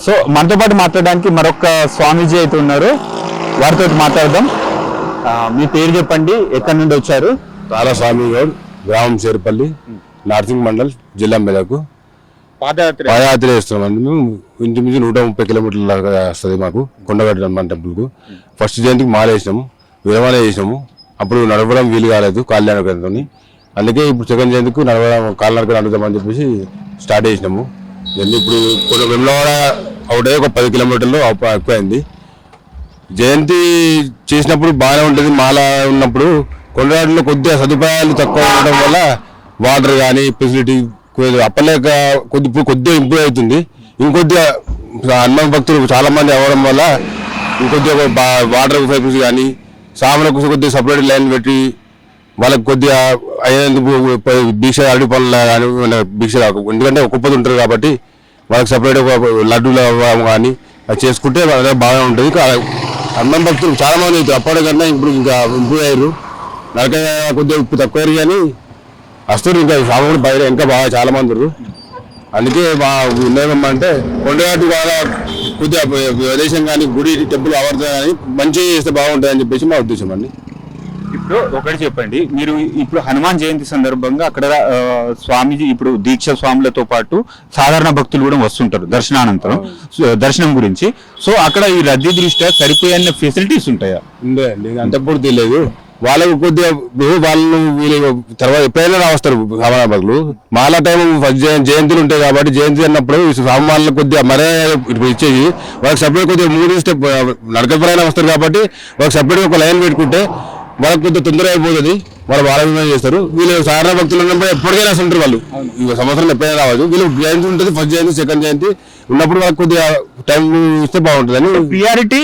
So మనతో పాటు మాట్లాడడానికి మరొక స్వామీజీ అయితే ఉన్నారు, వారితో మాట్లాడదాం. మీ పేరు చెప్పండి, ఎక్కడి నుండి వచ్చారు? తాలా స్వామి గౌడ్, గ్రామం చేరుపల్లి, నార్సింగ్ మండల్, జిల్లా మెదకు. పాదయాత్ర చేస్తున్నామండి మేము. ఇంచుమించు 130 కిలోమీటర్ల వస్తుంది మాకు కొండగట్టు హనుమాన్ టెంపుల్కు. ఫస్ట్ జయంతికి మాల వేసినాము, విరమణ చేసినాము. అప్పుడు నడవడం వీలు కాలేదు కాలినడకతో, అందుకే ఇప్పుడు సెకండ్ జయంతికి నడవడం కాలినడక నడుద్దామని చెప్పేసి స్టార్ట్ చేసినాము. ఇప్పుడు కొన్ని వెమ్లవాడ ఒకటే ఒక 10 కిలోమీటర్లు ఎక్కువైంది. జయంతి చేసినప్పుడు బాగానే ఉంటుంది. మాల ఉన్నప్పుడు కొండగట్టులో కొద్దిగా సదుపాయాలు తక్కువ ఉండడం వల్ల వాటర్ కానీ ఫెసిలిటీ అప్పలేక కొద్దిగా ఇంప్రూవ్ అవుతుంది. ఇంకొద్దిగా హనుమాన్ భక్తులు చాలా మంది అవ్వడం వల్ల ఇంకొద్దిగా వాటర్ పైప్స్ కానీ సాములకు కొద్దిగా సపరేట్ లైన్ పెట్టి వాళ్ళకి కొద్దిగా అయ్యేందుకు భిక్ష అరటి పనులు కానీ భిక్ష ఎందుకంటే ఒక్కొక్కది ఉంటారు కాబట్టి వాళ్ళకి సపరేట్ ఒక లడ్డూలు కానీ అది చేసుకుంటే బాగా ఉంటుంది. హనుమాన్ భక్తులు చాలా మంది అవుతారు, అప్పటికన్నా ఇప్పుడు ఇంకా ఇంప్రూవ్ అయ్యారు. నడక కొద్దిగా ఉప్పు తక్కువ కానీ వస్తారు, ఇంకా సామాన్యులు బయట ఇంకా బాగా చాలా మంది ఉన్నారు. అందుకే ఉండేమంటే కొండగట్టు బాగా కొద్దిగా ప్రదేశం కానీ గుడి టెంపుల్ ఆవర్తన కానీ మంచిగా చేస్తే బాగుంటుంది అని చెప్పేసి మా ఉద్దేశం అండి. ఇప్పుడు ఒకటి చెప్పండి, మీరు ఇప్పుడు హనుమాన్ జయంతి సందర్భంగా అక్కడ స్వామీజీ ఇప్పుడు దీక్ష స్వాములతో పాటు సాధారణ భక్తులు కూడా వస్తుంటారు దర్శనానంతరం, దర్శనం గురించి. సో అక్కడ ఈ రద్దీ దృష్ట్యా సరిపోయే ఫెసిలిటీస్ ఉంటాయా? ఉందండి, అంతప్పుడు తెలియదు. వాళ్ళకు కొద్దిగా వాళ్ళు వీళ్ళు తర్వాత ఎప్పుడైనా రావస్తారు సామాన్యులు. మాలా టైం జయంతులు ఉంటాయి కాబట్టి జయంతి అన్నప్పుడు సామాన్యులు కొద్దిగా మరే ఇచ్చేసి వాళ్ళకి సపరేట్ కొద్దిగా 3 స్టెప్ నడకపరైనా వస్తారు కాబట్టి వాళ్ళకి సపరేట్ ఒక లైన్ పెట్టుకుంటే వాళ్ళకి కొద్దిగా తొందర అయిపోతుంది. వాళ్ళు బాగా చేస్తారు. వీళ్ళు సాధారణ భక్తులు ఉన్నప్పుడు ఎప్పటికైనా వస్తుంటారు. వాళ్ళు సంవత్సరం ఎప్పుడైనా రావచ్చు. వీళ్ళు జయంతి ఉంటుంది, ఫస్ట్ జయంతి సెకండ్ జయంతి ఉన్నప్పుడు వాళ్ళకి కొద్దిగా టైం ఇస్తే బాగుంటుంది అని. ప్రియారిటీ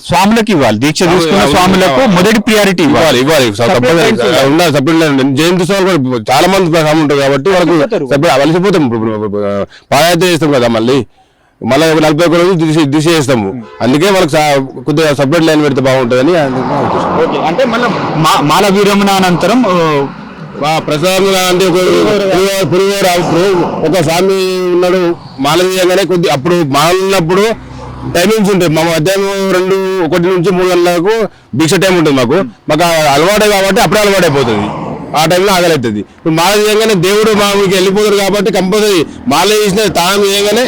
స్వాములకు ఇవ్వాలి, దీక్ష తీసుకున్న స్వాములకు మొదటి ప్రియారిటీ ఇవ్వాలి. సపరేట్ జయంతి స్వామి కూడా చాలా మంది స్వామి ఉంటారు కాబట్టి వాళ్ళకు సపరేట్ అలసిపోతాం. పాదయాత్ర చేస్తాం కదా, మళ్ళీ 41 రోజు దిశ చేస్తాము. అందుకే వాళ్ళకి కొద్దిగా సపరేట్ లైన్ పెడితే బాగుంటుందని. అంటే మళ్ళీ మాల విరమణ అనంతరం ప్రసాదం అంటే ఒక స్వామి ఉన్నాడు మాల తీయగానే కొద్ది అప్పుడు మాల ఉన్నప్పుడు టైమింగ్స్ ఉంటాయి. మా మధ్యాహ్నం 1 నుంచి 3 గంటలకు భిక్ష టైం ఉంటుంది. మాకు అలవాటే కాబట్టి అప్పుడే అలవాటు అయిపోతుంది. ఆ టైంలో ఆగలవుతుంది. ఇప్పుడు మాల తీయగానే దేవుడు మామూలుకి వెళ్ళిపోతారు కాబట్టి కంపల్సరీ మాల చేసిన తాను చేయగానే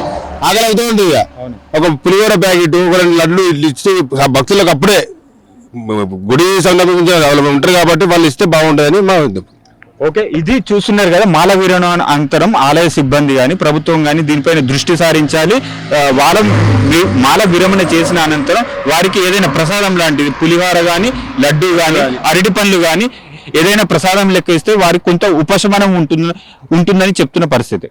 ఆగలవుతూ ఉంటుంది. ఒక పులిహోర ప్యాకెట్, ఒక 2 లడ్లు ఇచ్చి భక్తులకు అప్పుడే గుడి సందర్భంగా ఉంటారు కాబట్టి వాళ్ళు ఇస్తే బాగుంటుందని మా ఉద్దేశం. ఓకే, ఇది చూస్తున్నారు కదా, మాల విరమణ అనంతరం ఆలయ సిబ్బంది కానీ ప్రభుత్వం కానీ దీనిపైన దృష్టి సారించాలి. మాల విరమణ చేసిన అనంతరం వారికి ఏదైనా ప్రసాదం లాంటిది పులిహోర కానీ లడ్డు కానీ అరటి పండ్లు కానీ ఏదైనా ప్రసాదం లెక్క ఇస్తే వారికి కొంత ఉపశమనం ఉంటుందని చెప్తున్న పరిస్థితి.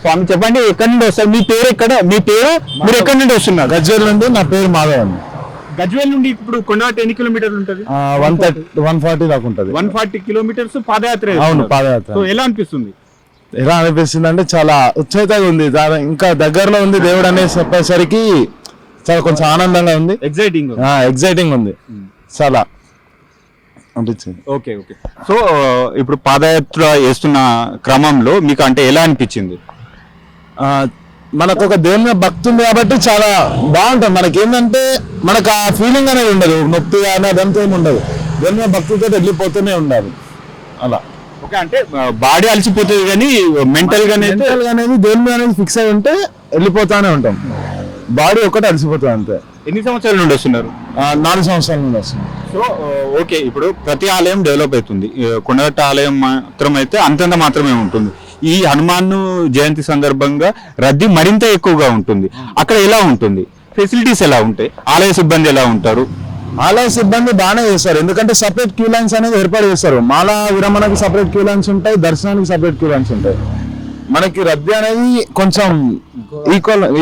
స్వామి చెప్పండి, ఎక్కడి నుండి వస్తారు? మీ పేరు ఎక్కడ? మీరు ఎక్కడి నుండి వస్తున్నారు? గజ్వేల్ నుండి. నా పేరు మాధవ్. గజ్వేల్ నుండి ఇప్పుడు కొండగట్టు ఎన్ని కిలోమీటర్లు ఉంటుంది? 140 దాకా ఉంటుంది. 140 కిలోమీటర్స్ పాదయాత్ర. అవును, పాదయాత్ర. ఎలా అనిపిస్తుంది? ఎలా అనిపిస్తుంది అంటే చాలా ఉత్సాహంగా ఉంది. ఇంకా దగ్గరలో ఉంది దేవుడు అనే చెప్పేసరికి చాలా కొంచెం ఆనందంగా ఉంది, ఎగ్జైటింగ్ ఉంది చాలా అనిపించింది. ఓకే. సో ఇప్పుడు పాదయాత్ర చేస్తున్న క్రమంలో మీకు అంటే ఎలా అనిపించింది? మనకు ఒక దేవుని మీద భక్తి ఉంది కాబట్టి చాలా బాగుంటుంది. మనకి ఏంటంటే మనకు ఆ ఫీలింగ్ అనేది ఉండదు, నొప్పి కానీ అదంతా ఏమి ఉండదు. దేవుని మీద భక్తితో వెళ్ళిపోతూనే ఉండాలి అలా. ఓకే, అంటే బాడీ అలసిపోతుంది కానీ మెంటల్ గా అనేది దేవుని మీద అనేది ఫిక్స్ అయి ఉంటే వెళ్ళిపోతానే ఉంటాం. బాడీ ఒకటి అలసిపోతుంది అంతే. ఎన్ని సంవత్సరాల నుండి వస్తున్నారు? 4 సంవత్సరాల నుండి వస్తున్నారు. సో ఓకే, ఇప్పుడు ప్రతి ఆలయం డెవలప్ అవుతుంది. కొండగట్టు ఆలయం మాత్రం అయితే అంతంత మాత్రమే ఉంటుంది. ఈ హనుమాన్ జయంతి సందర్భంగా రద్దీ మరింత ఎక్కువగా ఉంటుంది. అక్కడ ఎలా ఉంటుంది? ఫెసిలిటీస్ ఎలా ఉంటాయి? ఆలయ సిబ్బంది ఎలా ఉంటారు? ఆలయ సిబ్బంది బాగానే చేస్తారు, ఎందుకంటే సపరేట్ క్యూ లైన్స్ అనేది ఏర్పాటు చేస్తారు. మాల విరమణకి సపరేట్ క్యూ లైన్స్ ఉంటాయి, దర్శనానికి సపరేట్ క్యూ లైన్స్ ఉంటాయి. మనకి రద్దీ అనేది కొంచెం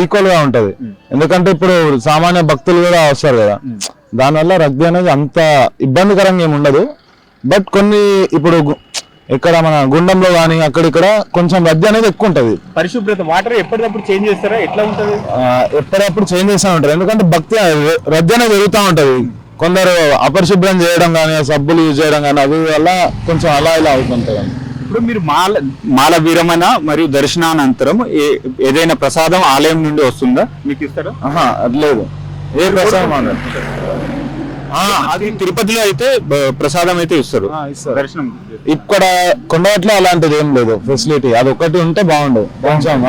ఈక్వల్ గా ఉంటది, ఎందుకంటే ఇప్పుడు సామాన్య భక్తులు కూడా వస్తారు కదా, దానివల్ల రద్దీ అనేది అంత ఇబ్బందికరంగా ఏమి ఉండదు. బట్ కొన్ని ఇప్పుడు ఇక్కడ మన గుండంలో కానీ అక్కడిక్కడ కొంచెం రద్దీ అనేది ఎక్కువ ఉంటది. పరిశుభ్రత వాటర్ ఎప్పటికప్పుడు చేంజ్ చేస్తారా? ఎట్లా ఉంటది? ఎప్పటికప్పుడు చేంజ్ చేస్తూ ఉంటారు, ఎందుకంటే భక్తి రద్దీ అనేది పెరుగుతూ ఉంటది. కొందరు అపరిశుభ్రం చేయడం కానీ, సబ్బులు యూజ్ చేయడం కానీ, అవి వల్ల కొంచెం అలా ఇలా అవుతుంటాయి. ఇప్పుడు మీరు మాల విరమణ మరియు దర్శనానంతరం ఏదైనా ప్రసాదం ఆలయం నుండి వస్తుందా, మీకు ఇస్తారా? ఆహా, అది లేదు. ఏ ప్రసాదం అన్నారు? అది తిరుపతిలో అయితే ప్రసాదం అయితే ఇస్తారు. దర్శనం ఇక్కడ కొండగట్లో అలాంటిది ఏం లేదు ఫెసిలిటీ. అది ఒకటి ఉంటే బాగుండు కొంచెం.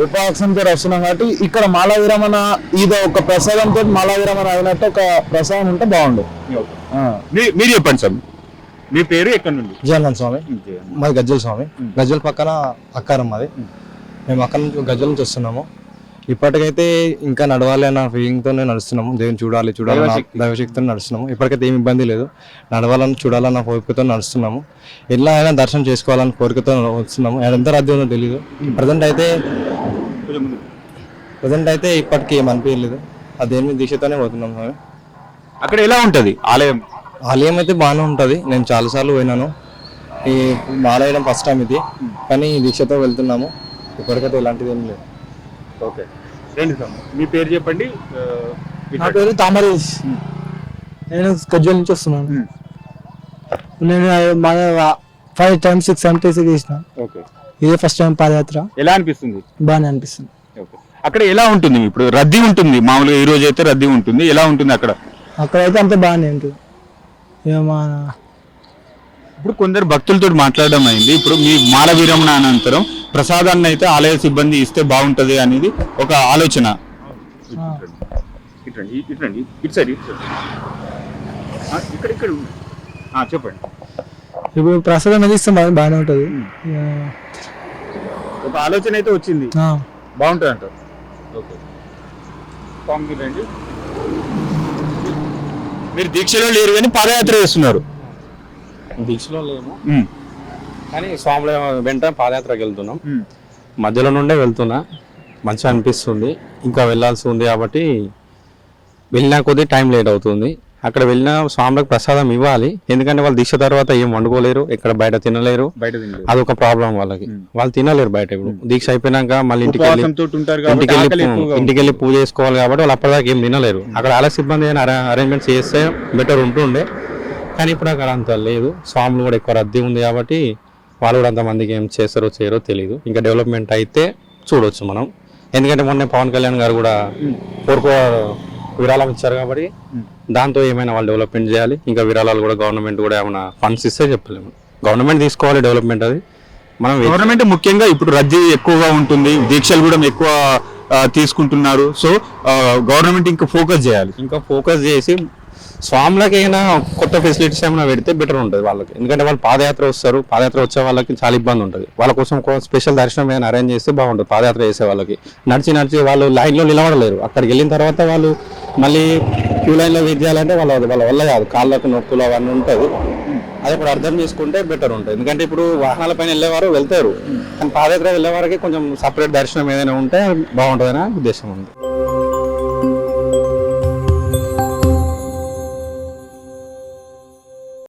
ఉపవాసంతో వస్తున్నాం కాబట్టి ఇక్కడ మాల విరమణ ఇది ఒక ప్రసాదంతో మాల విరమణ అయినట్టు ఒక ప్రసాదం ఉంటే బాగుండు. మీరు చెప్పండి సార్, మీ పేరు ఎక్కడ నుండి? జగన్ స్వామి, మాది గజ్జల స్వామి. గజ్జల పక్కన అక్కారం మాది. మేము అక్కడ నుంచి గజ్జల నుంచి వస్తున్నాము. ఇప్పటికైతే ఇంకా నడవాలి అన్న ఫీలింగ్తో నడుస్తున్నాము. దేవుని చూడాలి దైవశక్తితో నడుస్తున్నాము. ఇప్పటికైతే ఏమి ఇబ్బంది లేదు. నడవాలని చూడాలన్న కోరికతో నడుస్తున్నాము. ఎలా అయినా దర్శనం చేసుకోవాలని కోరికతో వస్తున్నాము. ఎంత రద్దీ ఉందో తెలియదు. ప్రజెంట్ అయితే ఇప్పటికీ ఏం అనిపించలేదు. ఆ దేవుని దీక్షతోనే పోతున్నాం స్వామి. అక్కడ ఎలా ఉంటది ఆలయం? ఆలయం అయితే బాగానే ఉంటుంది. నేను చాలాసార్లు పోయినాను. ఈ మాలయడం ఫస్ట్ టైం ఇది, కానీ దీక్షతో వెళ్తున్నాము. ఇప్పటికైతే ఇలాంటిది ఏం లేదు. ఓకే, రండి సార్, మీ పేరు చెప్పండి. నా పేరు తామరేష్. నేను గజ్వల్ నుంచి వస్తున్నాను. నేను 5 times 6 times చేసిన. ఓకే, ఇదే ఫస్ట్ టైం పాదయాత్ర. ఎలా అనిపిస్తుంది? బాగానే అనిపిస్తుంది. అక్కడ ఎలా ఉంటుంది? ఇప్పుడు రద్దీ ఉంటుంది మామూలుగా, ఈ రోజు అయితే రద్దీ ఉంటుంది. ఎలా ఉంటుంది అక్కడ? అక్కడైతే అంత బాగానే ఉంటుంది. ఇప్పుడు కొందరు భక్తులతో మాట్లాడడం అయింది. ఇప్పుడు మీ మాల విరమణ అనంతరం ప్రసాదాన్ని అయితే ఆలయ సిబ్బంది ఇస్తే బాగుంటది అనేది ఒక ఆలోచన. చెప్పండి. ఇప్పుడు ప్రసాదం అది ఇస్తే బాగానే ఉంటుంది. ఒక ఆలోచన అయితే వచ్చింది, బాగుంటుంది అంటారు. ఓకే, మీరు దీక్షలో లేరు కానీ పాదయాత్ర చేస్తున్నారు. దీక్షలో లేము, కానీ స్వాముల వెంట పాదయాత్రకి వెళ్తున్నాం. మధ్యలో నుండే వెళ్తున్నా, మంచిగా అనిపిస్తుంది. ఇంకా వెళ్ళాల్సి ఉంది కాబట్టి వెళ్ళినా కొద్దీ టైం లేట్ అవుతుంది. అక్కడ వెళ్ళిన స్వాములకు ప్రసాదం ఇవ్వాలి, ఎందుకంటే వాళ్ళు దీక్ష తర్వాత ఏం వండుకోలేరు, ఎక్కడ బయట తినలేరు. అదొక ప్రాబ్లం వాళ్ళకి. వాళ్ళు తినలేరు బయట. ఇప్పుడు దీక్ష అయిపోయినాక మళ్ళీ ఇంటికి వెళ్ళి పూజ చేసుకోవాలి కాబట్టి వాళ్ళు అప్పటిదాకా ఏం తినలేరు. అక్కడ ఆలయ సిబ్బంది అయినా అరేంజ్మెంట్స్ చేస్తే బెటర్ ఉంటుండే, కానీ ఇప్పుడు అక్కడ అంత లేదు. స్వాములు కూడా ఎక్కువ రద్దీ ఉంది కాబట్టి వాళ్ళు కూడా అంతమందికి ఏం చేస్తారో చేయరో తెలియదు. ఇంకా డెవలప్మెంట్ అయితే చూడవచ్చు మనం, ఎందుకంటే మొన్న పవన్ కళ్యాణ్ గారు కూడా 4 విరాళం ఇచ్చారు కాబట్టి దాంతో ఏమైనా వాళ్ళు డెవలప్మెంట్ చేయాలి. ఇంకా విరాళాలు కూడా గవర్నమెంట్ కూడా ఏమైనా ఫండ్స్ ఇస్తే చెప్పలేము. గవర్నమెంట్ తీసుకోవాలి డెవలప్మెంట్. అది మనం గవర్నమెంట్ ముఖ్యంగా ఇప్పుడు రద్దీ ఎక్కువగా ఉంటుంది, దీక్షలు కూడా ఎక్కువ తీసుకుంటున్నారు. సో గవర్నమెంట్ ఇంకా ఫోకస్ చేయాలి. ఇంకా ఫోకస్ చేసి స్వాములకైనా కొత్త ఫెసిలిటీస్ ఏమైనా పెడితే బెటర్ ఉంటుంది వాళ్ళకి. ఎందుకంటే వాళ్ళు పాదయాత్ర వస్తారు, పాదయాత్ర వచ్చే వాళ్ళకి చాలా ఇబ్బంది ఉంటుంది. వాళ్ళ కోసం స్పెషల్ దర్శనం ఏమైనా అరేంజ్ చేస్తే బాగుంటుంది. పాదయాత్ర చేసే వాళ్ళకి నడిచి వాళ్ళు లైన్లో నిలబడలేరు. అక్కడికి వెళ్ళిన తర్వాత వాళ్ళు మళ్ళీ క్యూ లైన్లో వెయిట్ చేయాలంటే వాళ్ళ వల్ల కాదు, కాళ్ళకు నొప్పులు అవన్నీ ఉంటుంది. అది ఇప్పుడు అర్థం చేసుకుంటే బెటర్ ఉంటుంది. ఎందుకంటే ఇప్పుడు వాహనాల పైన వెళ్ళేవారు వెళ్తారు, కానీ పాదయాత్ర వెళ్ళే వారికి కొంచెం సపరేట్ దర్శనం ఏదైనా ఉంటే బాగుంటుందనే ఉద్దేశం ఉంది.